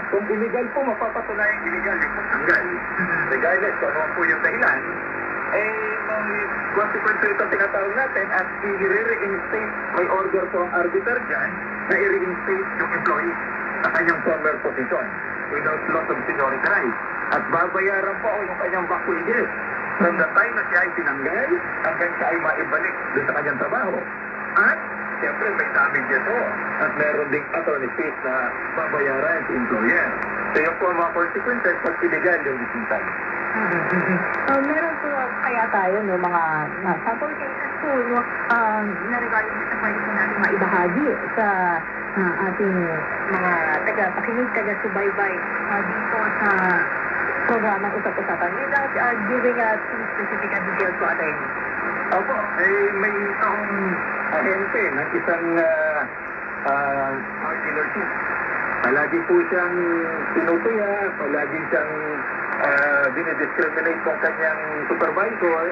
Kung illegal po, mapapatunayan illegal yung pagtanggal. Regardless kung ano po yung dahilan, may consequence ito tinatawag natin at i-reinstate, may order po ang arbiter dyan na i-reinstate yung employee sa kanyang former position without loss of seniority rights. At babayaran po yung kanyang back wages from the time na siya ay tinanggal hanggang siya ay maibalik doon sa kanyang trabaho. At siyempre may damages po at meron ding attorney fees na babayaran sa employer. So yun po ang mga consequences pag illegal yung dismissal. Meron po kaya tayo, no, mga sample cases po, no, na regarding sa pwede po natin maibahagi sa ating mga taga-pakinig, taga-subaybay dito sa programang Usap-Usapan without giving some specific details po, attorney. Opo, may isang ahente ng isang car dealership. Palagi po siyang tinutuya, palagi siyang dinidiscriminate ng kanyang supervisor.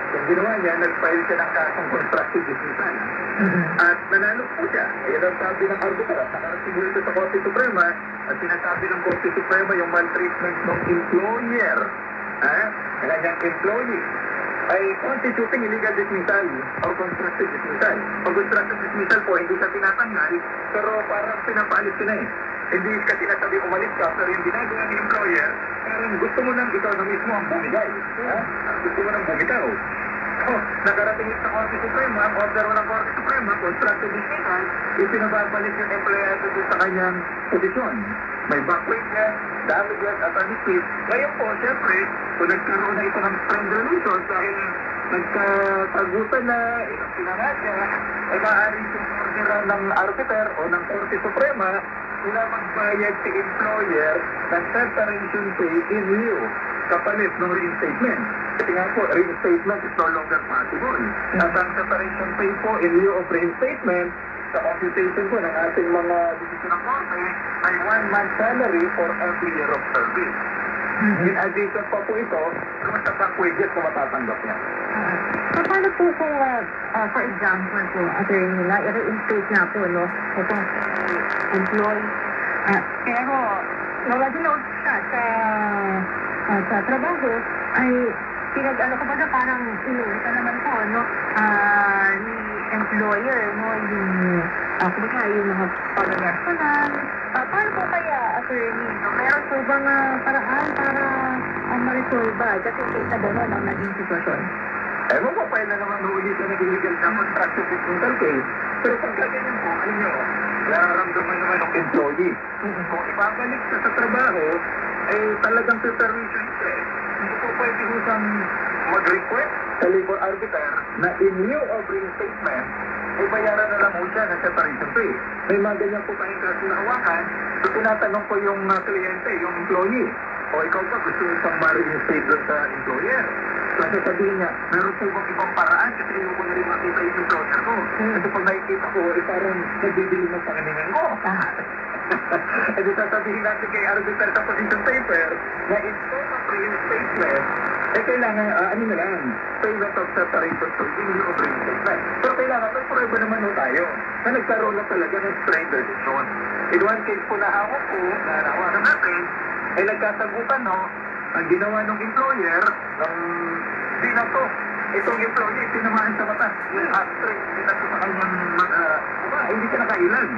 Yung ginawa niya, nag-file siya ng kasong constructive dismissal. At nanalo po siya. Ayan ang sabi ng arbiter. Nakarating ito sa Korte Suprema at sinasabi ng Korte Suprema yung maltreatment ng employer, ng kanyang employee, ay constituting illegal dismissal or constructive dismissal. Pag constructive dismissal po, hindi siya tinatanggal, pero parang pinapalit ka na eh. Hindi ka sinasabi umalis ka, pero yung ginagawa ng employer, parang gusto mo nang ikaw na mismo ang bumigay. Gusto mo nang bumitaw. Nakarating sa Korte Suprema, ang order ng Korte Suprema, constructive dismissal, ipinababalik yung empleyado doon sa kanyang posisyon. May back wages, damages, attorney fees. Ngayon po, siyempre, kung nagkaroon na ito ng strained relations dahil nagkatagutan na ilang pinangasya, ay maaari itong orderan ng arbiter o ng Korte Suprema sila magbayad si employer ng separation pay in lieu kapalit ng reinstatement. Kasi nga po, reinstatement is no longer possible. At ang separation pay po in lieu of reinstatement sa computation po ng ating mga desisyon ng korte ay 1 month salary for every year of service. In addition pa po ito, kung sa back wages kung matatanggap niya. Paano po kung, for example po, attorney, na i-reinstate na po, no, itong employee, pero nag-note siya sa trabaho, ay pinag-ano ko ba na parang inuwitan naman po, no, ni employer, no, yung, kumbaga, yung mga pag-personal. Paano po kaya, attorney, no, meron po bang paraan para ma-resolve just in case na gano'n ang naging sitwasyon? Ewan ko, na naman huli sa nag-illegal na construction dismissal case. Pero pagka ganyan po, alam nyo, nararamdaman naman ng employee. Kung ibabalik siya sa trabaho, ay talagang preparation siya. Hindi po pwede husang mag-request sa labor arbiter na in lieu of reinstatement, ay bayaran na lang ho siya ng separation pay. May mga ganyan po tayong kaso na hawakan, so tinatanong ko yung kliyente, yung employee, o ikaw ba gusto mo pang ma-reinstate doon sa employer? Kasi sabihin niya, meron po bang ibang paraan kasi yung ko na rin makita yung employer ko. Kasi pag nakikita ko, parang nagbibili ng pangalingan ko. E di sasabihin natin kay arbiter sa position paper na instead of reinstatement, kailangan, ano na lang, payment of separation to in lieu of reinstatement. Pero kailangan, may prueba naman ho tayo na nagkaroon na talaga ng strained relation. In one case po na hawak ko, na nahawakan natin, ay nagkasagutan no, ang ginawa ng employer, ng binato, itong employee, tinamaan sa mata, yung ashtray, binato sa kanyang hindi ka nakailan.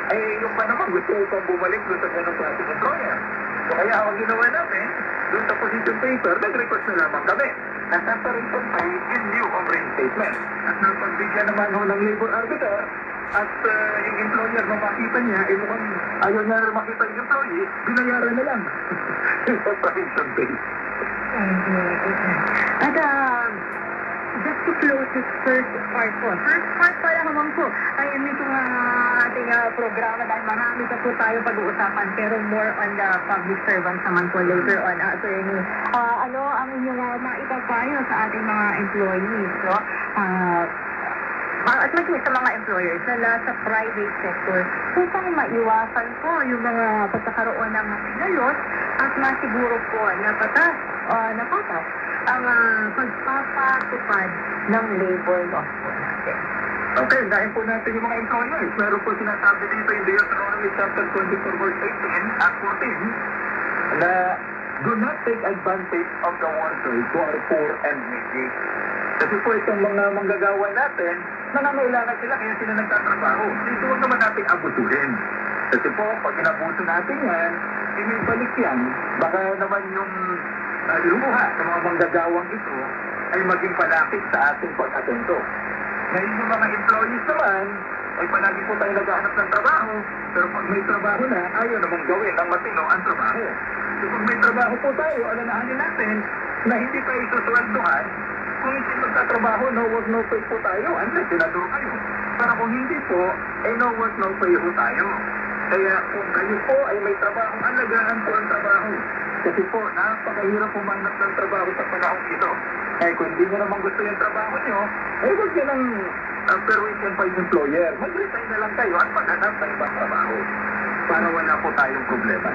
Ay, yung pa naman, gusto ko bumalik doon sa ganong klaseng employer. So, kaya ang ginawa natin, doon sa position paper, nag-request na lamang kami. Ang separation pay in lieu of reinstatement. At napagbigyan naman ho ng labor arbiter, at yung employer na makita niya, mukhang ayaw niya na makita yung employee, binayaran na lang. Yung separation pay. At just to close this first part po. First part pa lang naman po ay nitong ating programa dahil marami pa po tayo pag-uusapan pero more on the public servants naman po later on. Attorney, ano ang inyong maipapayo sa ating mga employees, no? At maging sa mga employers na nasa private sector upang maiwasan po yung mga pagkakaroon ng sigalos at masiguro po na patas ang pagpapatupad ng labor laws po natin. Okay, dahil po natin yung mga employers. Meron po sinasabi dito in Deuteronomy chapter 24 verse 18 at 14 na do not take advantage of the workers who are poor and needy. Kasi po itong mga manggagawa natin, nangangailangan sila kaya sila nagtatrabaho. Dito huwag naman natin abusuhin. Kasi po, pag inabuso natin yan, inibalik yan, baka naman yung lumuha sa mga manggagawang ito ay maging palakit sa ating pag-atento. Ngayon yung mga employees naman, ay palagi po tayo naghahanap ng trabaho, pero pag may trabaho na, ayaw namang gawin ang matino ang trabaho. So kung may trabaho po tayo, alalahanin natin na hindi tayo susweldohan, kung hindi magtatrabaho, no work, no pay po tayo, unless sinador kayo. Para kung hindi po, no work, no pay po tayo. Kaya kung kayo po ay may trabaho, alagaan po ang trabaho. Kasi po, napakahirap pumanap ng trabaho sa panahon ito. Eh kung hindi nyo naman gusto yung trabaho nyo, huwag nyo ng permission pa yung employer. Mag-resign na lang kayo at maghanap ng ibang trabaho. Para wala po tayong problema.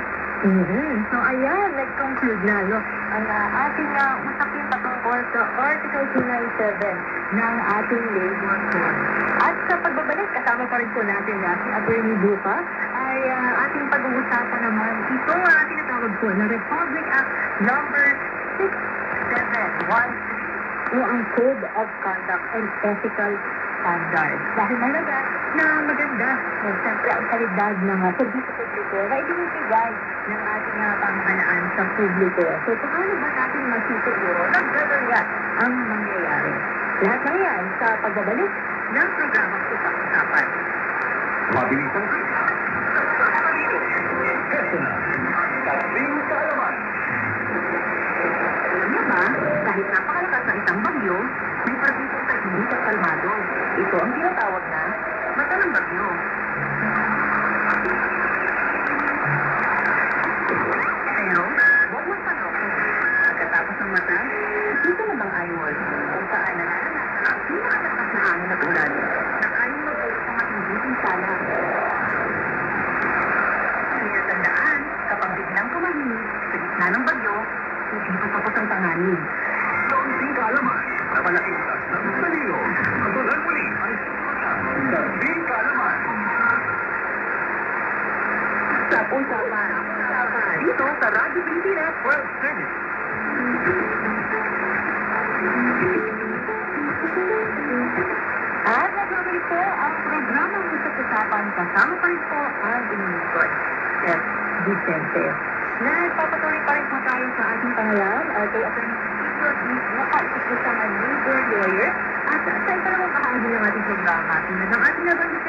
So, ayan, nag-conclude na, no? Ang ating usapin patungkol sa Article 297 ng ating labor code. At sa pagbabalik, kasama pa rin po natin si Attorney Buka, ay ating pag-uusapan naman itong tinatawag po na Republic Act number 6713 o ang Code of Conduct and Ethical Standards. Dahil mahalaga na maganda na siyempre ang kalidad ng serbisyo publiko na ibinibigay ng ating pamahalaan sa publiko. So, paano ba natin masusiguro na gano'n yan ang mangyayari? Lahat ng yan sa pagbabalik ng programang Usap-Usapan. Mabilis ang salita. Ito na, ang Dating Kaalaman. Alam niyo ba, kahit napakalakas ng isang bagyo, may partisong tahimik at kalmado. Ito ang tinatawag na mata ng bagyo. Pero, huwag magpanoko. Pagkatapos ng mata, dito na bang ayos kung saan nananasa ang pinakalakas na hangin at ulan na kayang mag-ulit ang matinding sala. Kaya tandaan, kapag biglang tumahimik sa gitna ng bagyo, hindi patapos ang panganib. Dating Kaalaman, na malaking tas ng salino. Katulan muli ang Dating Kaalaman. Usap-Usapan. Dito sa Radyo Pilipinas World Service. At nagbabalik po ang programang Usap-Usapan. Kasama pa rin po ang Inunikot, F. Vicente. Nagpapatuloy pa rin po tayo sa ating pangalan kay Atty. Nakaisapusan ang labor lawyer at sa ikalawang bahagi ng ating programa. Tulad ng ating nabanggit